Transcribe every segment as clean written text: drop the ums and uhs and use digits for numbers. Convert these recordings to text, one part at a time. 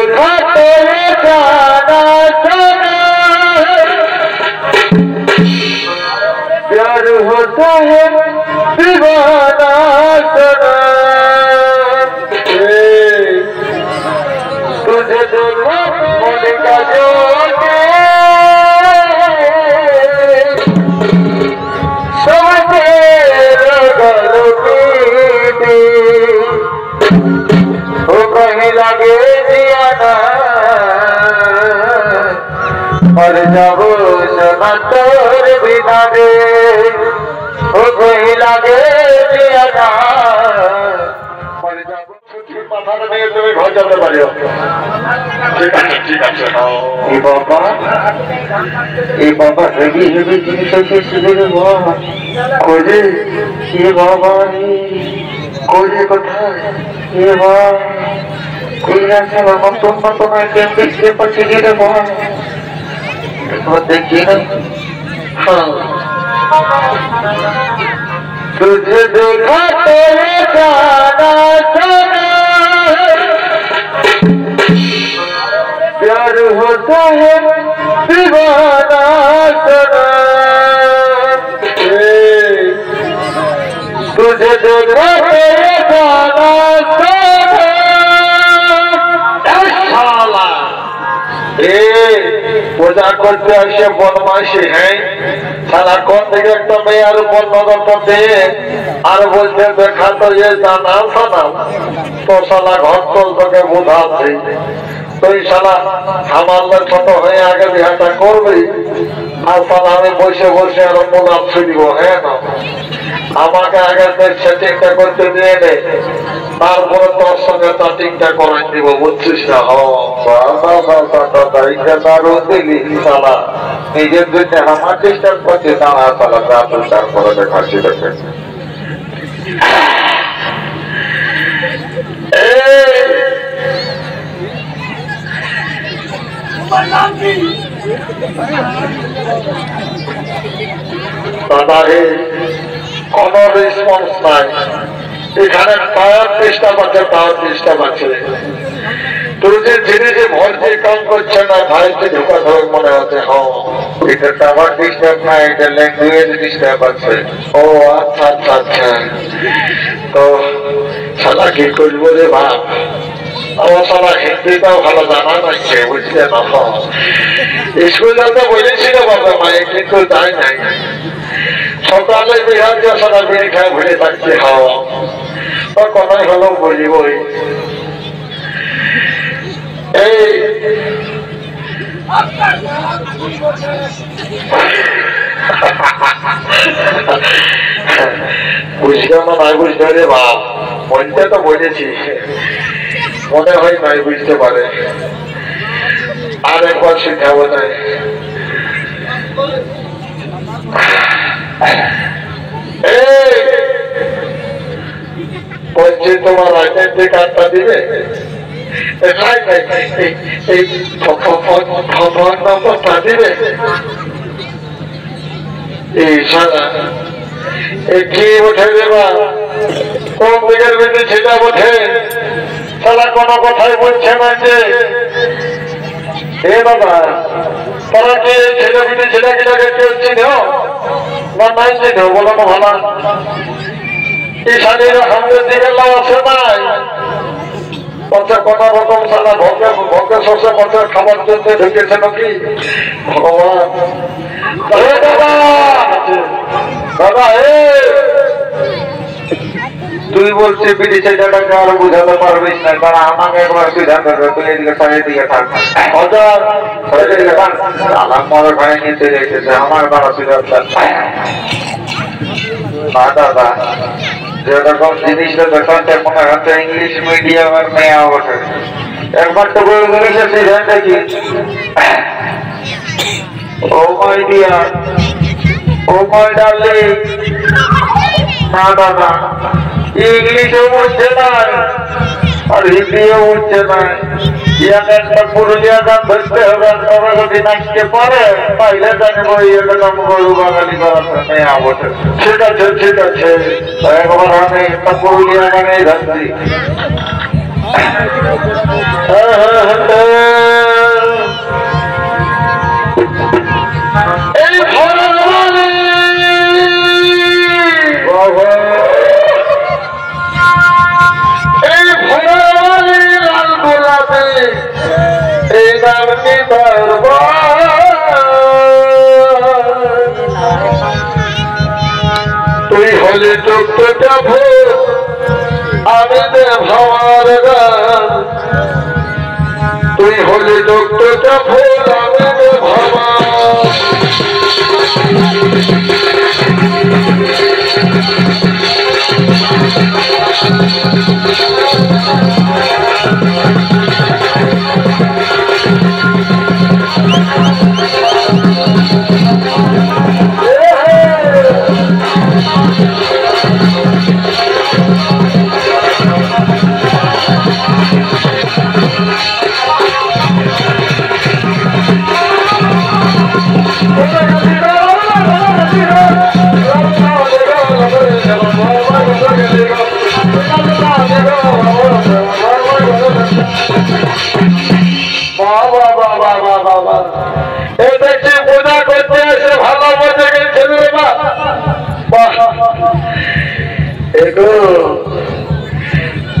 देखा तेरे गाना सुना प्यार होता है दीवाना सुना तुझे देखा मोदी का जो लगे दिया ना मर जाबो समतोर बिना रे ओ कोई लगे दिया ना मर जाबो छुट्टी माथार में তুমি ঘর যেতে পারিও ঠিক আছে এই বাবা হেভি হেভি জিনিস আছে শিবিরে বাবা কোজে এ বাবা কোজে কোথায় এ বাবা कोई ऐसा लोगों तो मैं कैसे पची गिरे वहाँ तो देखिए ना हाँ तुझे देखा तेरे गाना सुना प्यार होता है दीवाना सुना तुझे देखा तेरे गाना पूजा करते ऐसे बदमाशी है सारा कौन दिखे तो मैं यार बोल नजर तो दे और बोलते देखा तो ये जाना साना तो साला घर चल तो के बुधा थी तो ये साला हमारे छोट है आगे बिहाटा कर भी और साला हमें बसे बसे और मुना छुड़ी वो है ना আমাকে আগে সেটিংটা করতে দিয়ে নে তারপরে তোর সঙ্গে চাটিংটা করাই দিব বুঝছিস না নিজের জন্য আমার ডিস্টার্ব করছে দাঁড়া সালা তারপরে দেখাচ্ছি দেখে দাদা হে কোনো রেসপন্স নাই এখানে টায়ার চেষ্টা পাচ্ছে টায়ার চেষ্টা পাচ্ছে তুই যে ধীরে যে ভয় যে কাম করছে না ভাইকে ঢোকা ধরে মনে হচ্ছে হ্যাঁ এটা টাওয়ার ডিস্টার্ব না এটা ল্যাঙ্গুয়েজ ডিস্টার্ব আছে ও আচ্ছা আচ্ছা আচ্ছা তো শালা কি করবো রে বাপ আমার শালা হিন্দিটাও ভালো জানা নাইছে বুঝলে না স্কুল যাতে বলেছিল বাবা মায়ে কিন্তু যাই নাই সকালে বিহার যে সারা বিয়ে খায় ঘুরে থাকছে হাওয়া তো কথাই হলো বুঝিবই এই বুঝতে না নাই বুঝতে রে বাপ মনটা তো বুঝেছি মনে হয় নাই বুঝতে পারে আর একবার শিখাবো নাই বলছি তোমার আইডেন্টি কার্ডটা দিবে নম্বরটা দিবে এই সারা কি ওঠে দেবা কোন দিকের ভিতরে সেটা ওঠে সারা কোনো কথাই বলছে না যে হে বাবা তারা কি ছেলে পিঠে ছেলেটাকে কেউ চিনো না নাই চিনো বলো না ভালো এই শাড়ির হামদের দিকে লাভ আছে নাই পঞ্চা কোন রকম সারা ভোগে শস্য পঞ্চার খাবার জন্য ঢুকেছে নাকি ভগবান দাদা দাদা তুই বলছি বিড়ি ছেলেটাকে আরো বুঝাতে পারবিস না কারণ আমাকে একবার সিদ্ধান্ত তুই এদিকে সাইডের দিকে থাক সাইডের দিকে থাক আমার ভাই নিতে রেখেছে আমার দ্বারা সিদ্ধান্ত না দাদা যেরকম জিনিসটা দেখাচ্ছে মনে হচ্ছে ইংলিশ মিডিয়ামের মেয়ে ওঠে একবার তো বই বলেছে সিদ্ধান্ত কি ও my dear O my darling না দাদা ইংলিশও উঠছে না আর হিন্দিও উঠছে না একটা পুরুলিয়া গান ধরতে হবে তবে যদি নাচতে পারে তাইলে জানবো এরকম গরু বাঙালি করাতে মেয়া বসে ঠিক আছে একবার আমি একটা পুরুলিয়া গানেই ধরছি আমি তুই হলি টুকটা ভুল আমি দে ভাবার গান তুই হলি টুকটা ভুল আমি দে ভাবা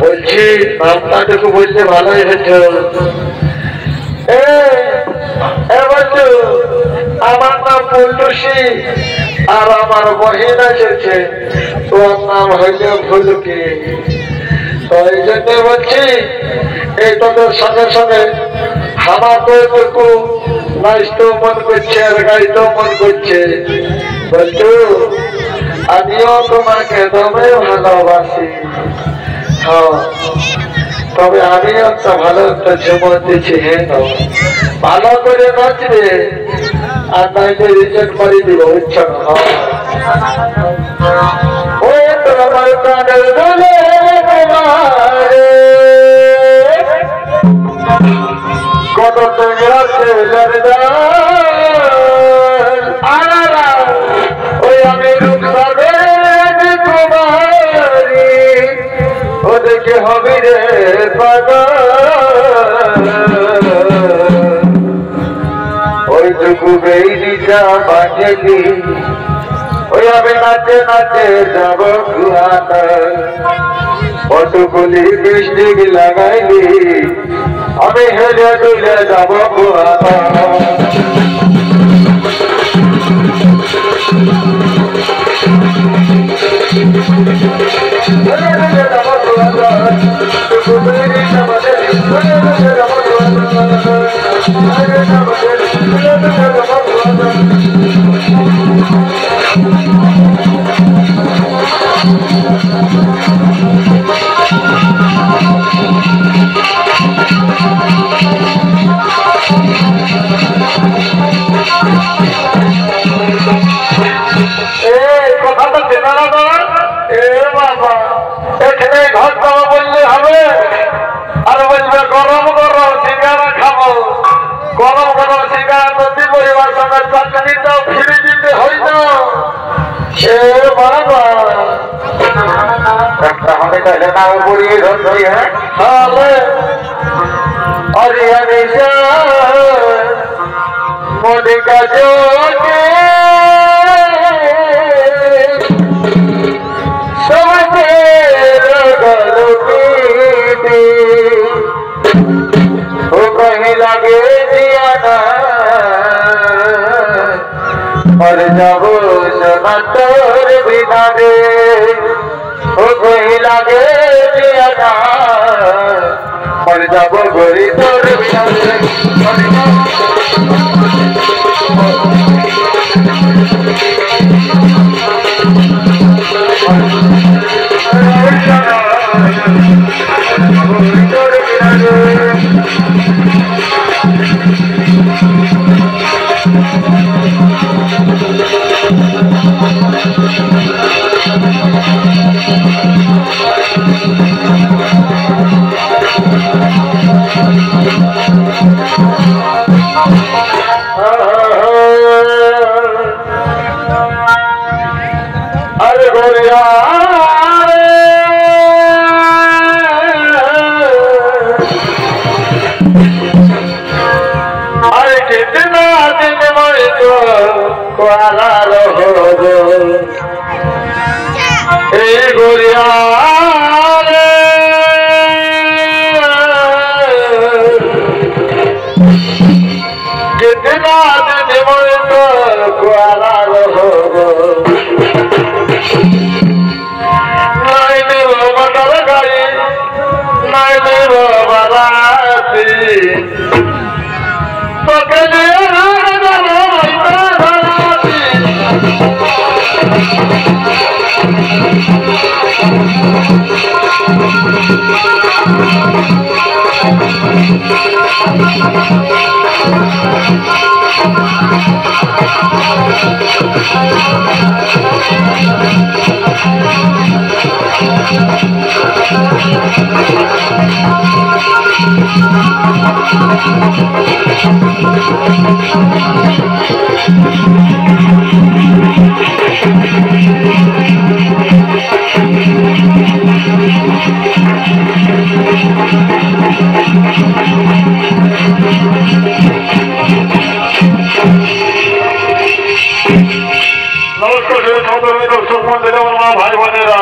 বলছি নামটাটুকু বলতে ভালোই হয়েছে আমার নাম ফুলটুসি আর আমার বহিন এসেছে তোর নাম হইলে ফুলকি তো এই জন্য বলছি এই তোদের সঙ্গে সঙ্গে আমাকেও নাচতেও মন করছে আর গাইতেও মন করছে বলছো আমিও তোমাকে দমে ভালোবাসি হ্যাঁ তবে আমি একটা ভালো একটা ঝুমর দিচ্ছি হ্যাঁ ভালো করে নাচবে আর নাইলে রিজেক্ট করে দিব বুঝছো না ওই তোমার কানের দোলে কত টেঙ্গা ছেলের ওই আমি রূপসাবে কুমারী ও দেখে হবে রে ওইটুকু বেরিটা বাঁচেলি ওই আমি নাচে নাচে যাব গুহাটা কতগুলি বৃষ্টি লাগাইলি আমি হেলে দুলে যাব গুহাটা এখানে ঘর খাবো বললে হবে আর বলবে গরম গরম সিঙ্গারা খাবো গরম গরম সিঙ্গারা নদী পরিবার সঙ্গে চাকরিটাও ফিরে দিতে হয় না এ বাবা একটা হবে তাহলে নাও পড়িয়ে ধরছি হ্যাঁ अरे हमेशा मोदी का जो कहीं लगे दिया ना मर जाओ सना तोर बिना रे ओ कहीं लगे दिया ना मर जाओ गोरी तोर बिना रे अरे गोरिया अरे कितना दिन मैं तो कुआरा रहो ए गोरिया रे তোকে নিয়ে নমস্কার, দর্শক বন্ধুরা, ভাই বোনেরা।